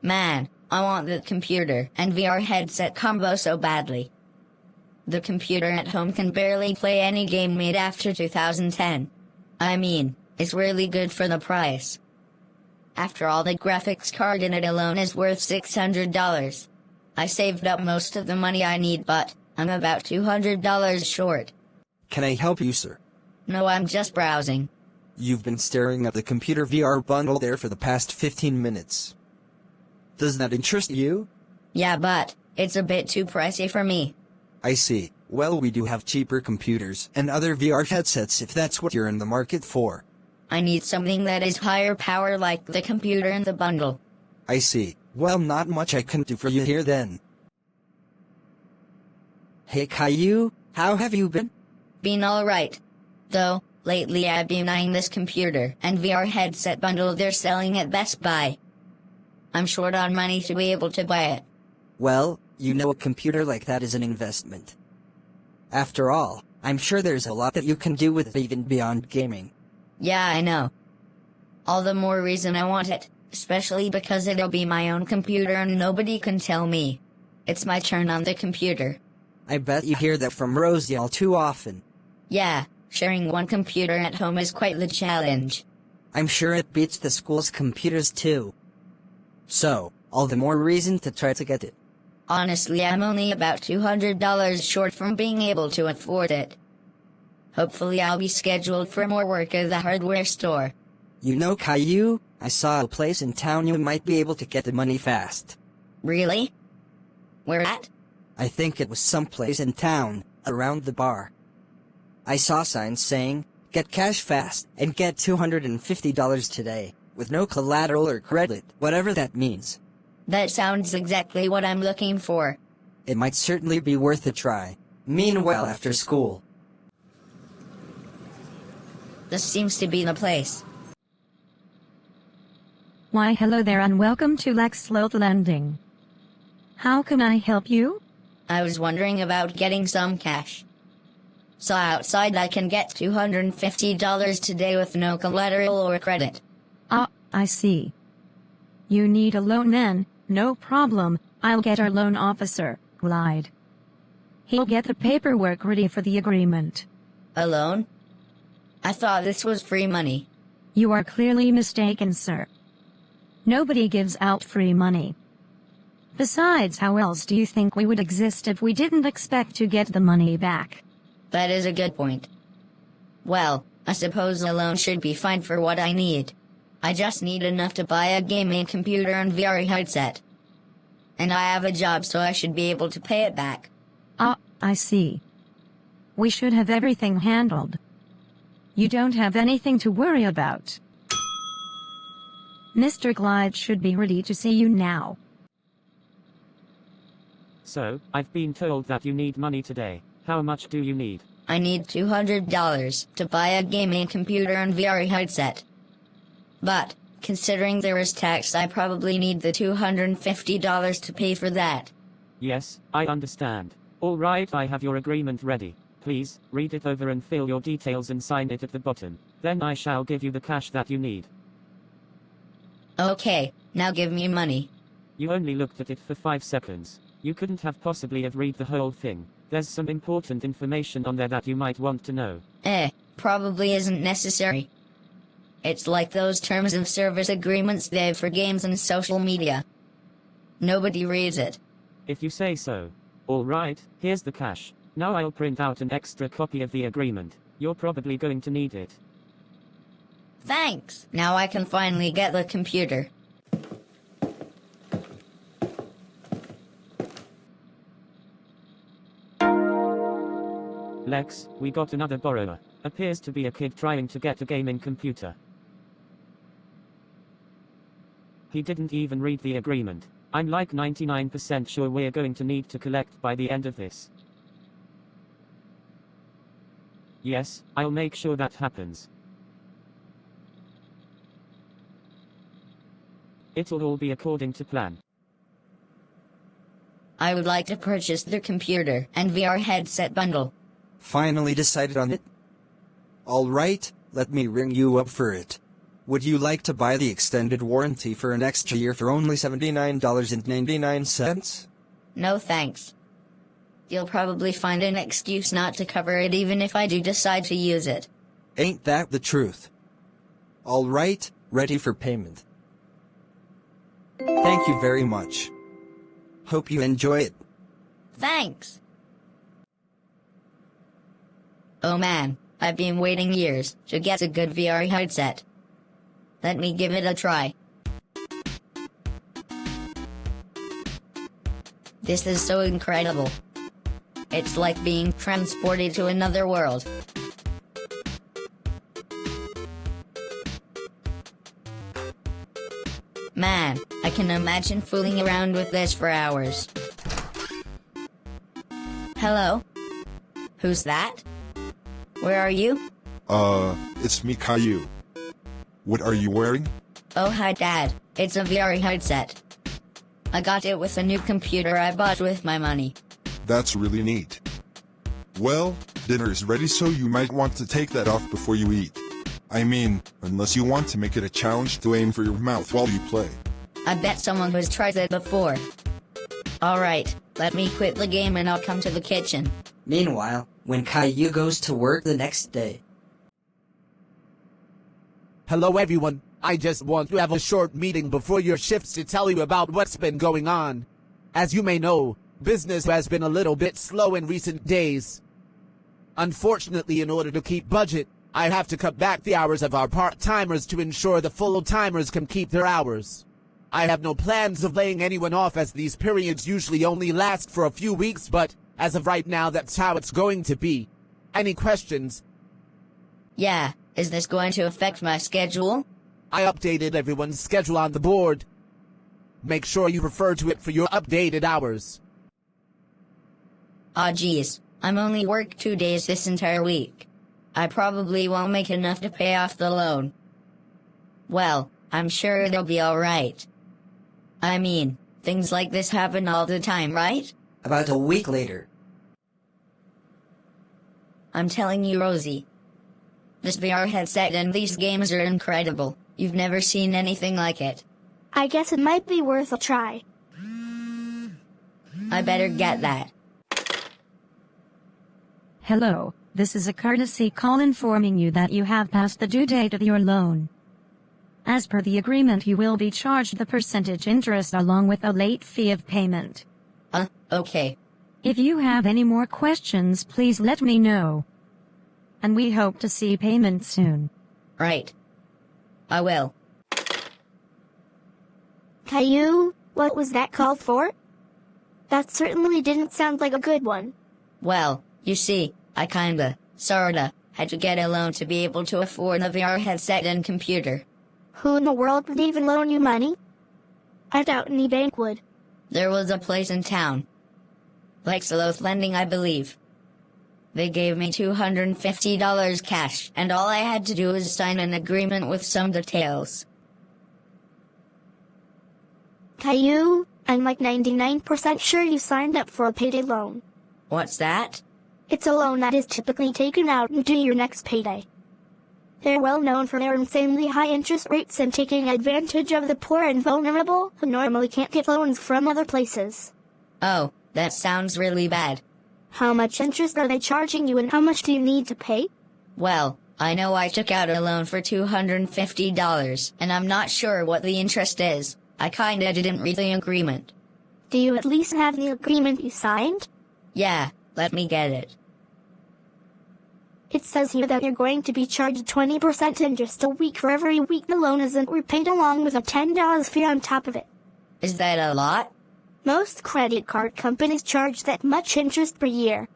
Man, I want the computer and VR headset combo so badly. The computer at home can barely play any game made after 2010. I mean, it's really good for the price. After all, the graphics card in it alone is worth $600. I saved up most of the money I need, but I'm about $200 short. Can I help you, sir? No, I'm just browsing. You've been staring at the computer VR bundle there for the past 15 minutes. Does that interest you? Yeah, but it's a bit too pricey for me. I see. Well, we do have cheaper computers and other VR headsets if that's what you're in the market for. I need something that is higher power like the computer in the bundle. I see. Well, not much I can do for you here then. Hey Caillou, how have you been? Been alright. Though, lately I've been eyeing this computer and VR headset bundle they're selling at Best Buy. I'm short on money to be able to buy it. Well, you know, a computer like that is an investment. After all, I'm sure there's a lot that you can do with it even beyond gaming. Yeah, I know. All the more reason I want it, especially because it'll be my own computer and nobody can tell me it's my turn on the computer. I bet you hear that from Rosie all too often. Yeah, sharing one computer at home is quite the challenge. I'm sure it beats the school's computers too. So, all the more reason to try to get it. Honestly, I'm only about $200 short from being able to afford it. Hopefully I'll be scheduled for more work at the hardware store. You know, Caillou, I saw a place in town you might be able to get the money fast. Really? Where at? I think it was someplace in town, around the bar. I saw signs saying, get cash fast and get $250 today, with no collateral or credit, whatever that means. That sounds exactly what I'm looking for. It might certainly be worth a try. Meanwhile, after school. This seems to be the place. Why, hello there and welcome to Lexloth Lending. How can I help you? I was wondering about getting some cash. Saw outside I can get $250 today with no collateral or credit. Ah, I see. You need a loan then, no problem, I'll get our loan officer, Glide. He'll get the paperwork ready for the agreement. A loan? I thought this was free money. You are clearly mistaken, sir. Nobody gives out free money. Besides, how else do you think we would exist if we didn't expect to get the money back? That is a good point. Well, I suppose a loan should be fine for what I need. I just need enough to buy a gaming computer and VR headset. And I have a job, so I should be able to pay it back. Ah, I see. We should have everything handled. You don't have anything to worry about. Mr. Glide should be ready to see you now. So, I've been told that you need money today. How much do you need? I need $200 to buy a gaming computer and VR headset. But, considering there is tax, I probably need the $250 to pay for that. Yes, I understand. Alright, I have your agreement ready. Please, read it over and fill your details and sign it at the bottom. Then I shall give you the cash that you need. Okay, now give me money. You only looked at it for 5 seconds. You couldn't have possibly have read the whole thing. There's some important information on there that you might want to know. Probably isn't necessary. It's like those terms of service agreements they have for games and social media. Nobody reads it. If you say so. Alright, here's the cash. Now I'll print out an extra copy of the agreement. You're probably going to need it. Thanks! Now I can finally get the computer. Lex, we got another borrower. Appears to be a kid trying to get a gaming computer. He didn't even read the agreement. I'm like 99% sure we're going to need to collect by the end of this. Yes, I'll make sure that happens. It'll all be according to plan. I would like to purchase the computer and VR headset bundle. Finally decided on it? Alright, let me ring you up for it. Would you like to buy the extended warranty for an extra year for only $79.99? No thanks. You'll probably find an excuse not to cover it even if I do decide to use it. Ain't that the truth? All right, ready for payment. Thank you very much. Hope you enjoy it. Thanks. Oh man, I've been waiting years to get a good VR headset. Let me give it a try. This is so incredible. It's like being transported to another world. Man, I can imagine fooling around with this for hours. Hello? Who's that? Where are you? It's me, Caillou. What are you wearing? Oh hi Dad, it's a VR headset. I got it with a new computer I bought with my money. That's really neat. Well, dinner is ready, so you might want to take that off before you eat. I mean, unless you want to make it a challenge to aim for your mouth while you play. I bet someone has tried that before. Alright, let me quit the game and I'll come to the kitchen. Meanwhile, when Caillou goes to work the next day. Hello everyone, I just want to have a short meeting before your shifts to tell you about what's been going on. As you may know, business has been a little bit slow in recent days. Unfortunately, in order to keep budget, I have to cut back the hours of our part-timers to ensure the full-timers can keep their hours. I have no plans of laying anyone off, as these periods usually only last for a few weeks, but as of right now, that's how it's going to be. Any questions? Yeah, is this going to affect my schedule? I updated everyone's schedule on the board. Make sure you refer to it for your updated hours. Aw geez, I'm only work 2 days this entire week. I probably won't make enough to pay off the loan. Well, I'm sure they'll be alright. I mean, things like this happen all the time, right? About a week later. I'm telling you, Rosie. This VR headset and these games are incredible. You've never seen anything like it. I guess it might be worth a try. I better get that. Hello, this is a courtesy call informing you that you have passed the due date of your loan. As per the agreement, you will be charged the percentage interest along with a late fee of payment. Okay. If you have any more questions, please let me know. And we hope to see payment soon. Right. I will. Caillou, what was that called for? That certainly didn't sound like a good one. Well, you see, I sorta, had to get a loan to be able to afford a VR headset and computer. Who in the world would even loan you money? I doubt any bank would. There was a place in town. Like Sloth Lending, I believe. They gave me $250 cash, and all I had to do was sign an agreement with some details. Caillou, I'm like 99% sure you signed up for a payday loan. What's that? It's a loan that is typically taken out into your next payday. They're well known for their insanely high interest rates and taking advantage of the poor and vulnerable who normally can't get loans from other places. Oh, that sounds really bad. How much interest are they charging you and how much do you need to pay? Well, I know I took out a loan for $250, and I'm not sure what the interest is. I kinda didn't read the agreement. Do you at least have the agreement you signed? Yeah, let me get it. It says here that you're going to be charged 20% interest a week for every week the loan isn't repaid, along with a $10 fee on top of it. Is that a lot? Most credit card companies charge that much interest per year.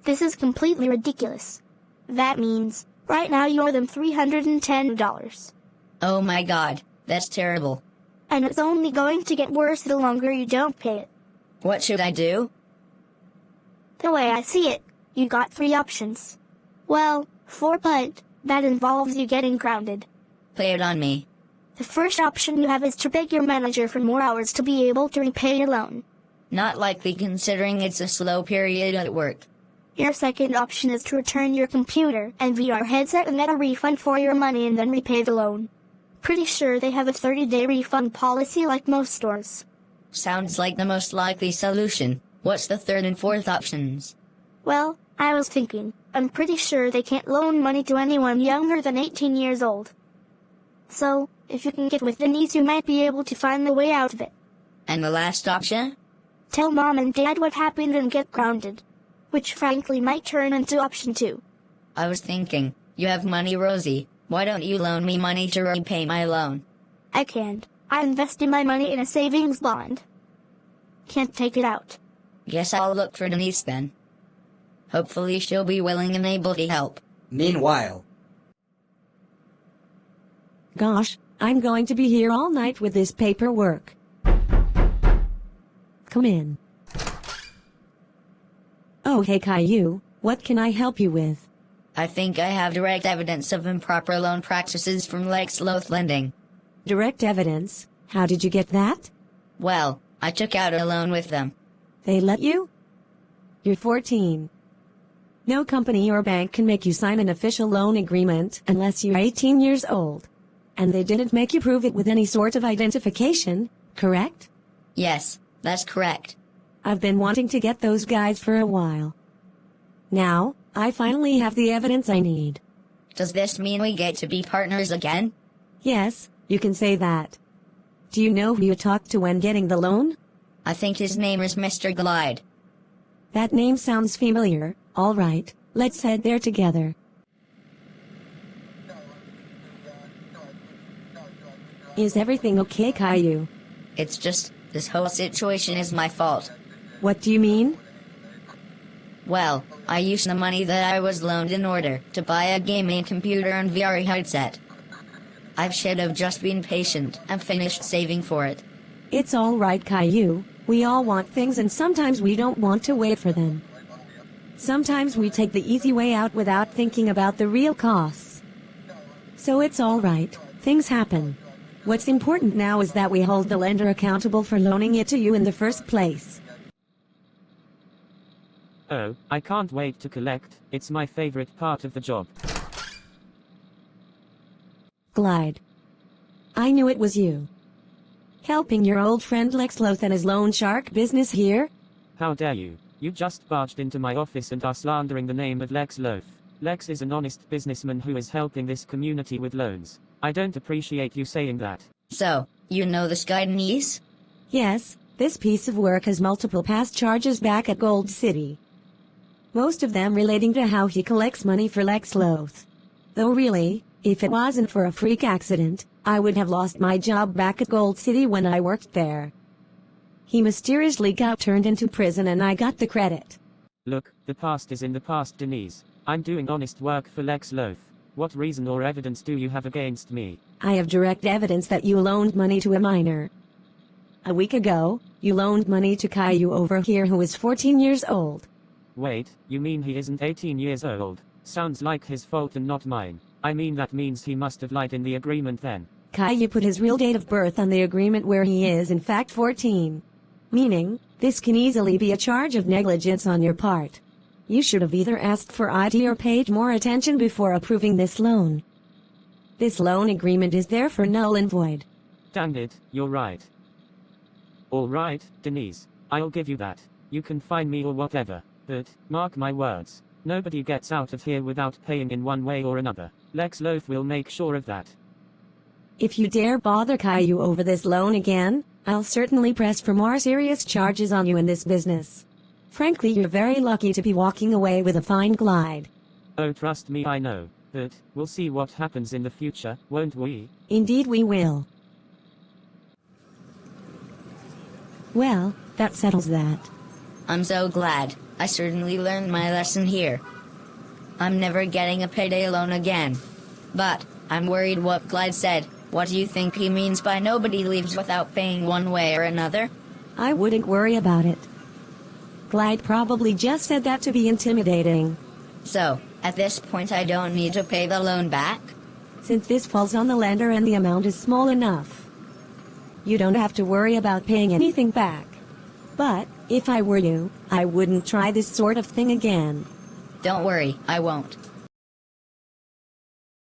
This is completely ridiculous. That means, right now you owe them $310. Oh my god, that's terrible. And it's only going to get worse the longer you don't pay it. What should I do? The way I see it, you got 3 options. Well, 4, but that involves you getting grounded. Play it on me. The first option you have is to beg your manager for more hours to be able to repay your loan. Not likely, considering it's a slow period at work. Your second option is to return your computer and VR headset and get a refund for your money and then repay the loan. Pretty sure they have a 30-day refund policy like most stores. Sounds like the most likely solution. What's the third and fourth options? Well, I was thinking, I'm pretty sure they can't loan money to anyone younger than 18 years old. So, if you can get with Denise, you might be able to find the way out of it. And the last option? Tell Mom and Dad what happened and get grounded. Which frankly might turn into option 2. I was thinking, you have money, Rosie. Why don't you loan me money to repay my loan? I can't. I invested my money in a savings bond. Can't take it out. Guess I'll look for Denise then. Hopefully she'll be willing and able to help. Meanwhile, Gosh, I'm going to be here all night with this paperwork. Come in. Oh, hey Caillou, what can I help you with? I think I have direct evidence of improper loan practices from Lex Loth Lending. Direct evidence? How did you get that? Well, I took out a loan with them. They let you? You're 14. No company or bank can make you sign an official loan agreement unless you're 18 years old. And they didn't make you prove it with any sort of identification, correct? Yes, that's correct. I've been wanting to get those guys for a while. Now, I finally have the evidence I need. Does this mean we get to be partners again? Yes, you can say that. Do you know who you talked to when getting the loan? I think his name is Mr. Glide. That name sounds familiar. All right, let's head there together. Is everything okay, Caillou? It's just, this whole situation is my fault. What do you mean? Well, I used the money that I was loaned in order to buy a gaming computer and VR headset. I should have just been patient and finished saving for it. It's all right, Caillou. We all want things and sometimes we don't want to wait for them. Sometimes we take the easy way out without thinking about the real costs. So it's all right. Things happen. What's important now is that we hold the lender accountable for loaning it to you in the first place. Oh, I can't wait to collect. It's my favorite part of the job. Glide. I knew it was you. Helping your old friend Lex Loth and his loan shark business here? How dare you? You just barged into my office and are slandering the name of Lex Loth. Lex is an honest businessman who is helping this community with loans. I don't appreciate you saying that. So, you know this guy Denise? Yes, this piece of work has multiple past charges back at Gold City. Most of them relating to how he collects money for Lex Loth. Though really, if it wasn't for a freak accident, I would have lost my job back at Gold City when I worked there. He mysteriously got turned into prison and I got the credit. Look, the past is in the past, Denise. I'm doing honest work for Lex Loth. What reason or evidence do you have against me? I have direct evidence that you loaned money to a minor. A week ago, you loaned money to Caillou over here who is 14 years old. Wait, you mean he isn't 18 years old? Sounds like his fault and not mine. I mean that means he must have lied in the agreement then. Caillou put his real date of birth on the agreement where he is in fact 14. Meaning, this can easily be a charge of negligence on your part. You should have either asked for ID or paid more attention before approving this loan. This loan agreement is therefore null and void. Dang it, you're right. Alright, Denise, I'll give you that. You can fine me or whatever, but, mark my words, nobody gets out of here without paying in one way or another. Lex Loth will make sure of that. If you dare bother Caillou over this loan again, I'll certainly press for more serious charges on you in this business. Frankly, you're very lucky to be walking away with a fine Glide. Oh, trust me, I know. But, we'll see what happens in the future, won't we? Indeed we will. Well, that settles that. I'm so glad. I certainly learned my lesson here. I'm never getting a payday loan again. But, I'm worried what Glide said. What do you think he means by nobody leaves without paying one way or another? I wouldn't worry about it. Glide probably just said that to be intimidating. So, at this point I don't need to pay the loan back? Since this falls on the lender and the amount is small enough, you don't have to worry about paying anything back. But, if I were you, I wouldn't try this sort of thing again. Don't worry, I won't.